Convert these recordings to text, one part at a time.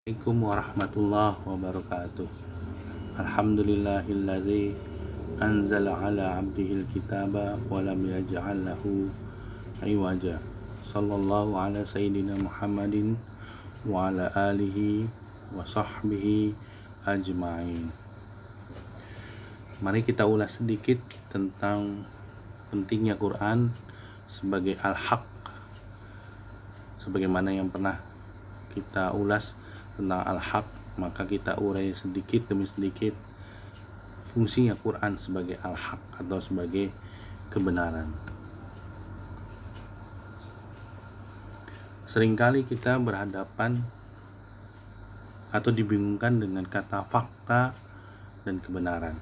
Assalamualaikum warahmatullahi wabarakatuh. Alhamdulillahilladzi anzala ala abdihil kitaba wa lam yaj'al lahu iwaja. Sallallahu ala sayyidina Muhammadin wa ala alihi wa sahbihi ajma'in. Mari kita ulas sedikit tentang pentingnya Quran sebagai al-haq, sebagaimana yang pernah kita ulas tentang al-haq. Maka kita urai sedikit demi sedikit fungsinya Quran sebagai al-haq atau sebagai kebenaran. Seringkali kita berhadapan atau dibingungkan dengan kata fakta dan kebenaran.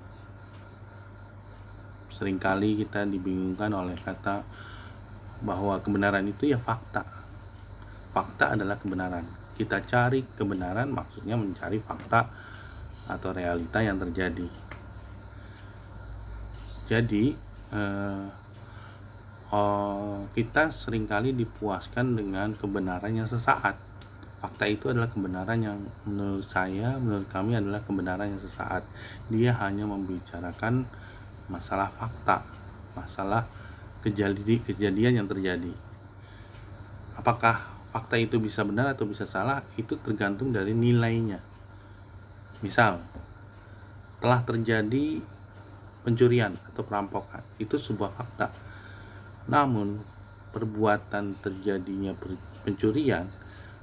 Seringkali kita dibingungkan oleh kata bahwa kebenaran itu ya fakta. Fakta adalah kebenaran. Kita cari kebenaran, maksudnya mencari fakta atau realita yang terjadi. Jadi kita seringkali dipuaskan dengan kebenaran yang sesaat. Fakta itu adalah kebenaran yang menurut kami adalah kebenaran yang sesaat. Dia hanya membicarakan masalah fakta, masalah kejadian yang terjadi. Apakah fakta itu bisa benar atau bisa salah, itu tergantung dari nilainya. Misal, telah terjadi pencurian atau perampokan, itu sebuah fakta. Namun, perbuatan terjadinya pencurian,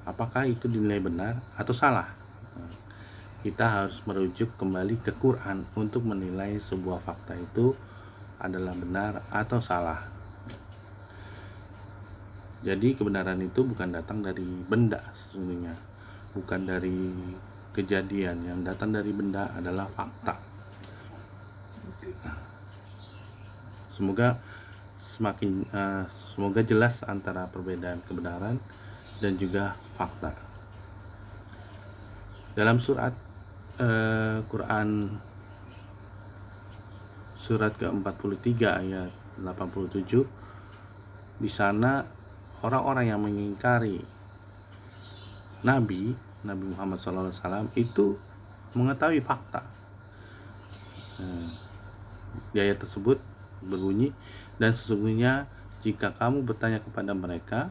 apakah itu dinilai benar atau salah? Kita harus merujuk kembali ke Quran untuk menilai sebuah fakta itu adalah benar atau salah. Jadi kebenaran itu bukan datang dari benda sesungguhnya, bukan dari kejadian. Yang datang dari benda adalah fakta. Semoga jelas antara perbedaan kebenaran dan juga fakta. Dalam surat Quran surat ke-43 ayat 87, di sana orang-orang yang mengingkari Nabi Muhammad SAW itu mengetahui fakta. Di ayat tersebut berbunyi, dan sesungguhnya jika kamu bertanya kepada mereka,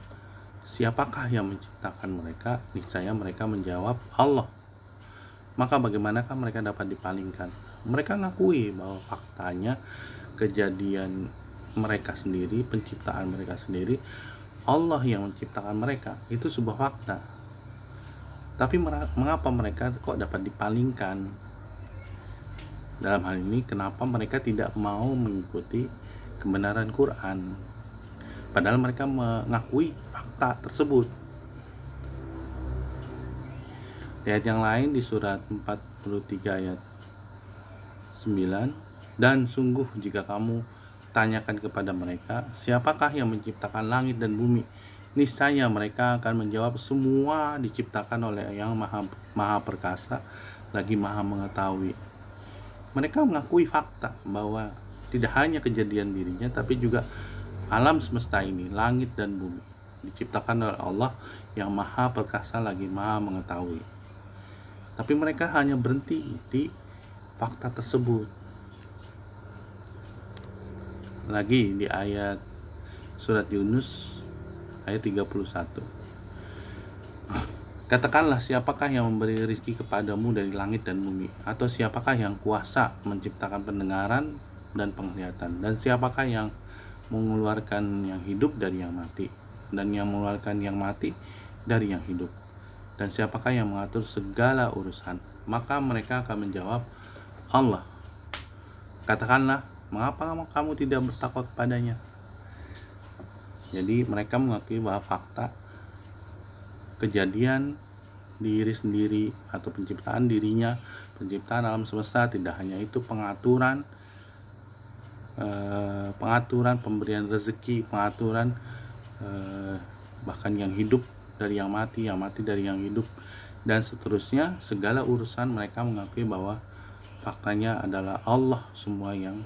siapakah yang menciptakan mereka? Niscaya mereka menjawab, Allah. Maka bagaimanakah mereka dapat dipalingkan? Mereka ngakui bahwa faktanya kejadian mereka sendiri, penciptaan mereka sendiri, Allah yang menciptakan mereka, itu sebuah fakta. Tapi mengapa mereka kok dapat dipalingkan? Dalam hal ini, kenapa mereka tidak mau mengikuti kebenaran Quran? Padahal mereka mengakui fakta tersebut. Di ayat yang lain di surat 43 ayat 9, dan sungguh jika kamu tanyakan kepada mereka, siapakah yang menciptakan langit dan bumi? Niscaya mereka akan menjawab, semua diciptakan oleh yang maha perkasa, lagi maha mengetahui. Mereka mengakui fakta bahwa tidak hanya kejadian dirinya, tapi juga alam semesta ini, langit dan bumi, diciptakan oleh Allah yang maha perkasa, lagi maha mengetahui. Tapi mereka hanya berhenti di fakta tersebut. Lagi di ayat surat Yunus ayat 31. Katakanlah, siapakah yang memberi rezeki kepadamu dari langit dan bumi? Atau siapakah yang kuasa menciptakan pendengaran dan penglihatan? Dan siapakah yang mengeluarkan yang hidup dari yang mati? Dan yang mengeluarkan yang mati dari yang hidup? Dan siapakah yang mengatur segala urusan? Maka mereka akan menjawab, Allah. Katakanlah, mengapa kamu tidak bertakwa kepadanya? Jadi mereka mengakui bahwa fakta kejadian diri sendiri atau penciptaan dirinya, penciptaan alam semesta, tidak hanya itu, pengaturan pemberian rezeki, pengaturan bahkan yang hidup dari yang mati dari yang hidup, dan seterusnya. Segala urusan mereka mengakui bahwa faktanya adalah Allah semua yang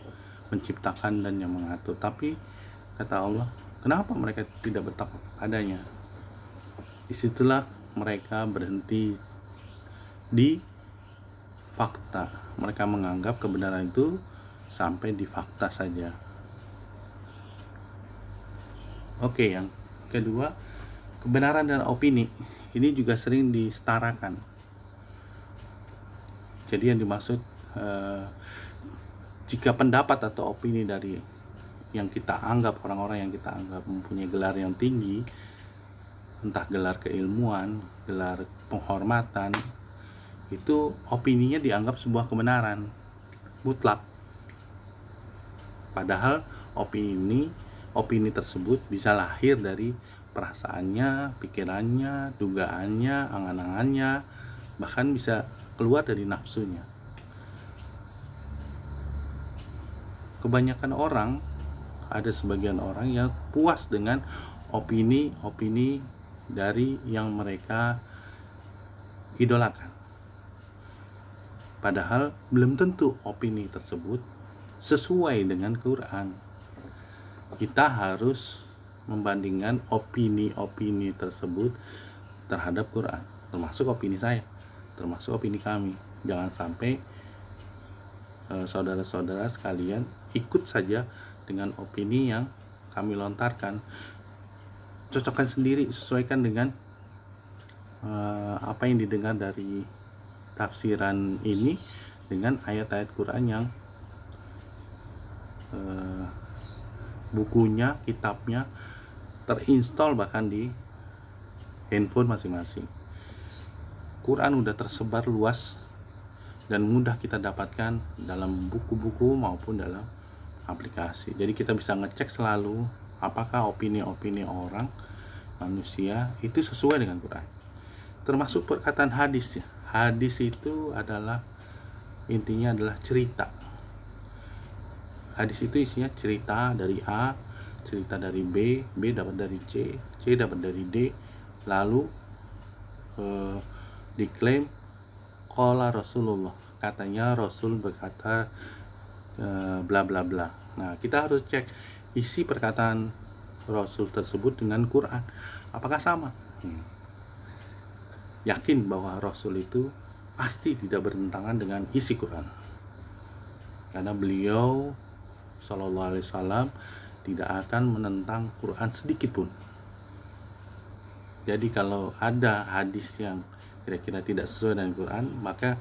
menciptakan dan yang mengatur. Tapi kata Allah, kenapa mereka tidak bertakwa kepadanya? Disitulah mereka berhenti di fakta. Mereka menganggap kebenaran itu sampai di fakta saja. Oke, yang kedua, kebenaran dan opini ini juga sering disetarakan. Jadi yang dimaksud jika pendapat atau opini dari yang kita anggap, orang-orang yang kita anggap mempunyai gelar yang tinggi, entah gelar keilmuan, gelar penghormatan, itu opininya dianggap sebuah kebenaran mutlak. Padahal opini tersebut bisa lahir dari perasaannya, pikirannya, dugaannya, angan-angannya, bahkan bisa keluar dari nafsunya. Kebanyakan orang, ada sebagian orang yang puas dengan opini-opini dari yang mereka idolakan. Padahal belum tentu opini tersebut sesuai dengan Quran. Kita harus membandingkan opini-opini tersebut terhadap Quran, termasuk opini saya, termasuk opini kami. Jangan sampai saudara-saudara sekalian ikut saja dengan opini yang kami lontarkan. Cocokkan sendiri, sesuaikan dengan apa yang didengar dari tafsiran ini dengan ayat-ayat Quran yang bukunya, kitabnya terinstall bahkan di handphone masing-masing. Quran udah tersebar luas dan mudah kita dapatkan dalam buku-buku maupun dalam aplikasi. Jadi kita bisa ngecek selalu apakah opini-opini orang, manusia itu sesuai dengan Quran. Termasuk perkataan hadis ya. Hadis itu adalah intinya adalah cerita. Hadis itu isinya cerita dari A, cerita dari B, B dapat dari C, C dapat dari D, lalu diklaim qala Rasulullah, katanya Rasul berkata bla bla bla. Nah, kita harus cek isi perkataan Rasul tersebut dengan Quran, apakah sama? Yakin bahwa Rasul itu pasti tidak bertentangan dengan isi Quran, karena beliau Shallallahu Alaihi Wasallam tidak akan menentang Quran sedikit pun. Jadi kalau ada hadis yang kira-kira tidak sesuai dengan Quran, maka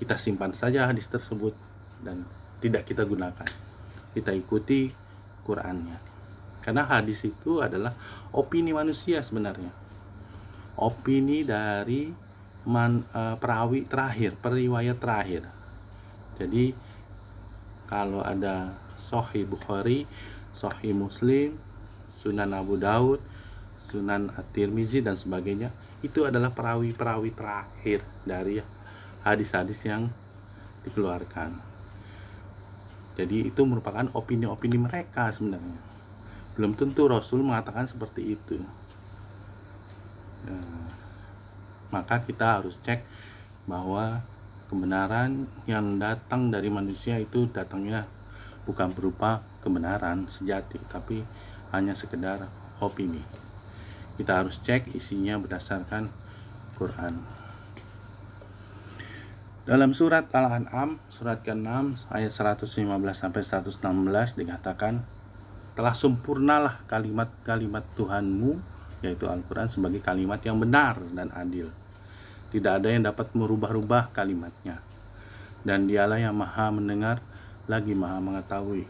kita simpan saja hadis tersebut dan tidak kita gunakan. Kita ikuti Qurannya. Karena hadis itu adalah opini manusia sebenarnya. Opini dari perawi terakhir, periwayat terakhir. Jadi kalau ada Sahih Bukhari, Sahih Muslim, Sunan Abu Daud, Sunan At-Tirmizi dan sebagainya, itu adalah perawi-perawi terakhir dari hadis-hadis yang dikeluarkan. Jadi itu merupakan opini-opini mereka sebenarnya. Belum tentu Rasul mengatakan seperti itu. Maka kita harus cek bahwa kebenaran yang datang dari manusia itu datangnya bukan berupa kebenaran sejati, tapi hanya sekedar opini. Kita harus cek isinya berdasarkan Quran. Dalam surat Al-An'am, surat ke-6 ayat 115-116 dikatakan, telah sempurnalah kalimat-kalimat Tuhanmu, yaitu Al-Quran, sebagai kalimat yang benar dan adil. Tidak ada yang dapat merubah-rubah kalimatnya. Dan dialah yang maha mendengar lagi maha mengetahui.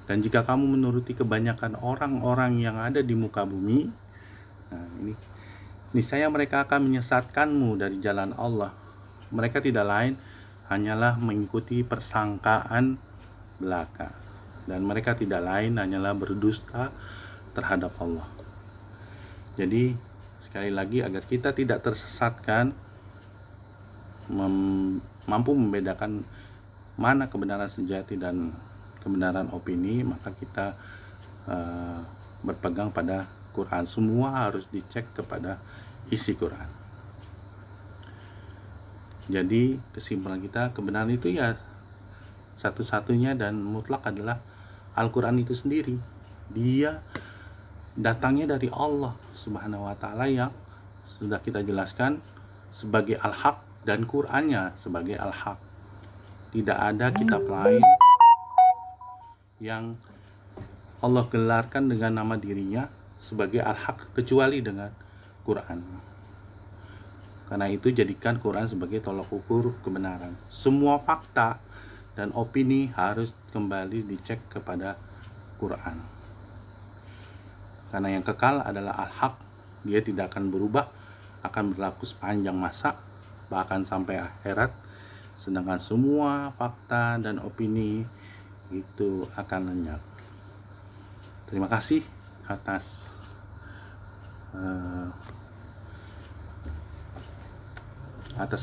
Dan jika kamu menuruti kebanyakan orang-orang yang ada di muka bumi, nah ini niscaya mereka akan menyesatkanmu dari jalan Allah. Mereka tidak lain hanyalah mengikuti persangkaan belaka, dan mereka tidak lain hanyalah berdusta terhadap Allah. Jadi sekali lagi, agar kita tidak tersesatkan, mampu membedakan mana kebenaran sejati dan kebenaran opini, maka kita berpegang pada Quran. Semua harus dicek kepada isi Quran. Jadi kesimpulan kita, kebenaran itu ya satu-satunya dan mutlak adalah Al-Quran itu sendiri. Dia datangnya dari Allah Subhanahu wa Ta'ala, yang sudah kita jelaskan sebagai Al-Haq, dan Qur'annya sebagai al-haq. Tidak ada kitab lain yang Allah gelarkan dengan nama dirinya sebagai al-haq kecuali dengan Quran. Karena itu jadikan Quran sebagai tolak ukur kebenaran. Semua fakta dan opini harus kembali dicek kepada Quran. Karena yang kekal adalah al-haq, dia tidak akan berubah, akan berlaku sepanjang masa, bahkan sampai akhirat. Sedangkan semua fakta dan opini itu akan lenyap. Terima kasih atas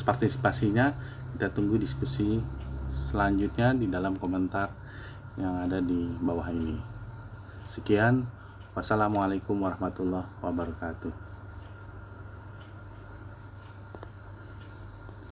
partisipasinya. Kita tunggu diskusi selanjutnya di dalam komentar yang ada di bawah ini. Sekian, wassalamualaikum warahmatullahi wabarakatuh.